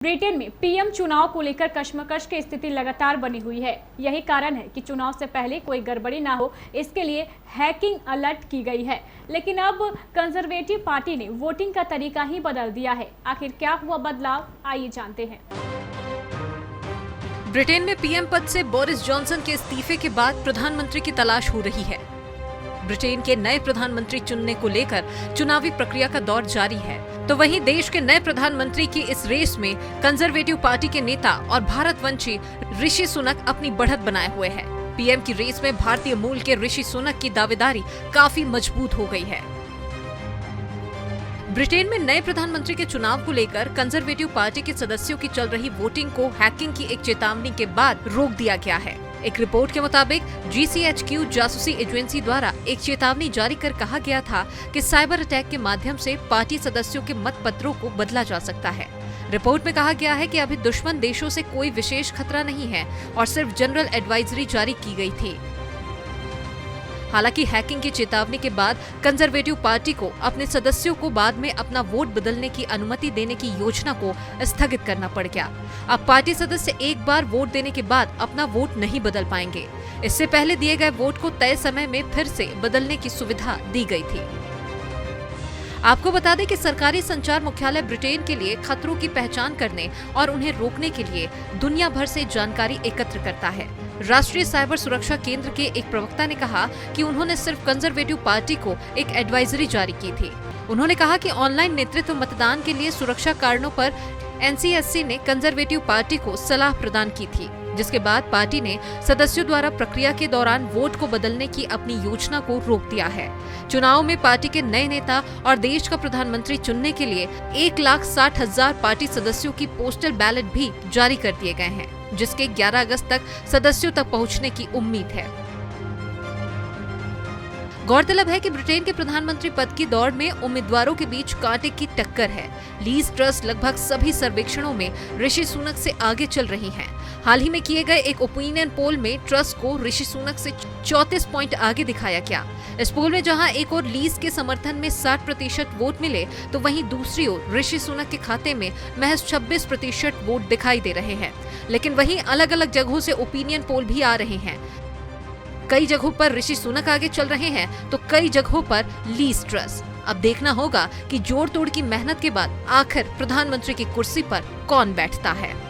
Britain में PM चुनाव को लेकर कशमकश की स्थिति लगातार बनी हुई है। यही कारण है कि चुनाव से पहले कोई गड़बड़ी ना हो, इसके लिए हैकिंग अलर्ट की गई है। लेकिन अब कंजर्वेटिव पार्टी ने वोटिंग का तरीका ही बदल दिया है। आखिर क्या हुआ बदलाव, आइए जानते हैं। ब्रिटेन में पीएम पद से बोरिस जॉनसन के इस्तीफे के बाद प्रधानमंत्री की तलाश हो रही है। ब्रिटेन के नए प्रधानमंत्री चुनने को लेकर चुनावी प्रक्रिया का दौर जारी है, तो वहीं देश के नए प्रधानमंत्री की इस रेस में कंजर्वेटिव पार्टी के नेता और भारतवंशी ऋषि सुनक अपनी बढ़त बनाए हुए हैं। पीएम की रेस में भारतीय मूल के ऋषि सुनक की दावेदारी काफी मजबूत हो गई है। ब्रिटेन में नए प्रधानमंत्री के चुनाव को लेकर कंजर्वेटिव पार्टी के सदस्यों की चल रही वोटिंग को हैकिंग की एक चेतावनी के बाद रोक दिया गया है। एक रिपोर्ट के मुताबिक GCHQ जासूसी एजेंसी द्वारा एक चेतावनी जारी कर कहा गया था कि साइबर अटैक के माध्यम से पार्टी सदस्यों के मतपत्रों को बदला जा सकता है। रिपोर्ट में कहा गया है कि अभी दुश्मन देशों से कोई विशेष खतरा नहीं है और सिर्फ जनरल एडवाइजरी जारी की गई थी। हालांकि हैकिंग की चेतावनी के बाद कंजर्वेटिव पार्टी को अपने सदस्यों को बाद में अपना वोट बदलने की अनुमति देने की योजना को स्थगित करना पड़ गया। अब पार्टी सदस्य एक बार वोट देने के बाद अपना वोट नहीं बदल पाएंगे। इससे पहले दिए गए वोट को तय समय में फिर से बदलने की सुविधा दी गई थी। आपको बता दें कि सरकारी संचार मुख्यालय ब्रिटेन के लिए खतरों की पहचान करने और उन्हें रोकने के लिए दुनिया भर से जानकारी एकत्र करता है। राष्ट्रीय साइबर सुरक्षा केंद्र के एक प्रवक्ता ने कहा कि उन्होंने सिर्फ कंजर्वेटिव पार्टी को एक एडवाइजरी जारी की थी। उन्होंने कहा कि ऑनलाइन नेतृत्व मतदान के लिए सुरक्षा कारणों पर NCSC ने कंजर्वेटिव पार्टी को सलाह प्रदान की थी, जिसके बाद पार्टी ने सदस्यों द्वारा प्रक्रिया के दौरान वोट को बदलने की अपनी योजना को रोक दिया है। चुनाव में पार्टी के नए नेता और देश का प्रधानमंत्री चुनने के लिए 1,60,000 पार्टी सदस्यों की पोस्टल बैलेट भी जारी कर दिए गए हैं, जिसके 11 अगस्त तक सदस्यों तक पहुंचने की उम्मीद है। गौरतलब है कि ब्रिटेन के प्रधानमंत्री पद की दौड़ में उम्मीदवारों के बीच कांटे की टक्कर है। लीज ट्रस्ट लगभग सभी सर्वेक्षणों में ऋषि सुनक से आगे चल रही हैं। हाल ही में किए गए एक ओपिनियन पोल में ट्रस्ट को ऋषि सुनक से 34 पॉइंट आगे दिखाया गया। इस पोल में जहां एक ओर लीज के समर्थन में 60% वोट मिले, तो वहीं दूसरी ओर ऋषि सुनक के खाते में महज 26% वोट दिखाई दे रहे हैं। लेकिन वहीं अलग अलग जगहों से ओपिनियन पोल भी आ रहे हैं। कई जगहों पर ऋषि सुनक आगे चल रहे हैं, तो कई जगहों पर लीज ट्रस्ट। अब देखना होगा कि जोड़ तोड़ की मेहनत के बाद आखिर प्रधानमंत्री की कुर्सी पर कौन बैठता है।